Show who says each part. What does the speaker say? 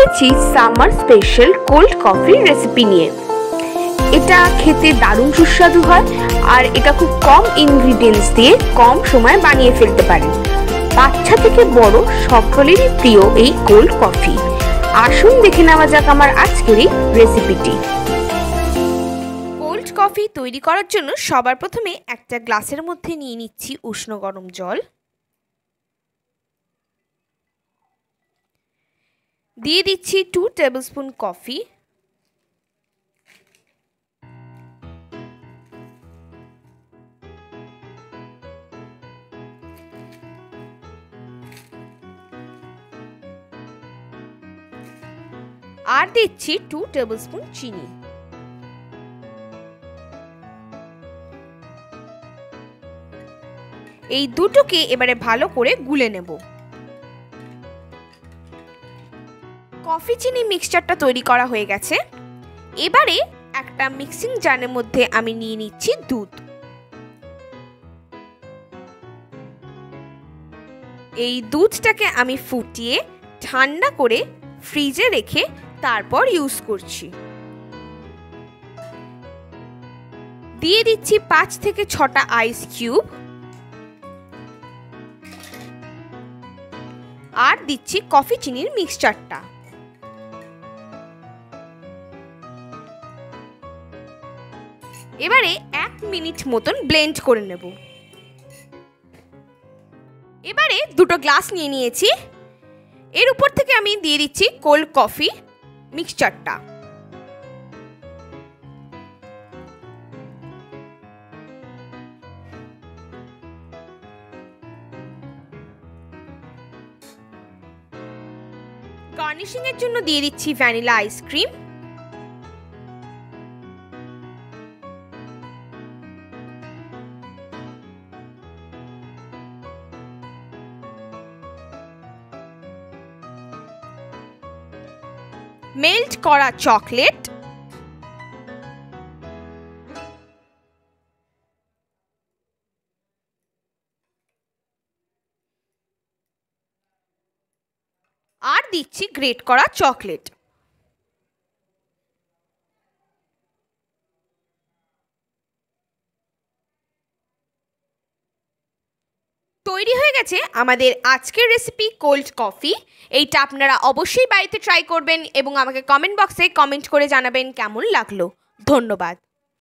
Speaker 1: এসেছি summer special cold coffee recipe নিয়ে। এটা খেতে দারুণ সুস্বাদু হয় আর এটা খুব কম ইনগ্রিডিয়েন্টস দিয়ে কম সময়ে বানিয়ে ফেলতে পারেন। বাচ্চা থেকে বড় সকলেরই প্রিয় এই কোল্ড কফি। আসুন দেখে নেওয়া যাক আমার আজকের এই রেসিপিটি। কোল্ড কফি তৈরি করার জন্য সবার প্রথমে একটা গ্লাসের মধ্যে নিয়ে নিচ্ছি উষ্ণ গরম জল। দিয়ে দিচ্ছি 2 টেবিলস্পুন কফি। আর দিচ্ছি 2 টেবিলস্পুন চিনি। এই দুটোকে এবারে ভালো করে গুলে নেব। কফি চিনি মিক্সচারটা তৈরি করা হয়ে গেছে। এবারে একটা মিক্সিং জারের মধ্যে আমি নিয়ে নিচ্ছি দুধ। এই দুধটাকে আমি ফুটিয়ে ঠান্ডা করে ফ্রিজে রেখে তারপর ইউজ করছি। দিয়ে দিচ্ছি 5 থেকে 6টা আইস কিউব। আর দিচ্ছি কফি চিনির মিক্সচারটা। এবারে 1 মিনিট মতন ব্লেন্ড করে নেব। এবারে দুটো গ্লাস নিয়ে নিয়েছি। এর উপর থেকে আমি দিয়ে দিচ্ছি কোল্ড কফি মিক্সচারটা। গার্নিশিং এর জন্য দিয়ে দিচ্ছি ভ্যানিলা আইসক্রিম। মেল্ট করা চকলেট। আর দিচ্ছি গ্রেট করা চকলেট। তৈরি হয়ে গেছে আমাদের আজকের রেসিপি কোল্ড কফি। এইটা আপনারা অবশ্যই বাড়িতে ট্রাই করবেন এবং আমাকে কমেন্ট বক্সে কমেন্ট করে জানাবেন কেমন লাগলো। ধন্যবাদ।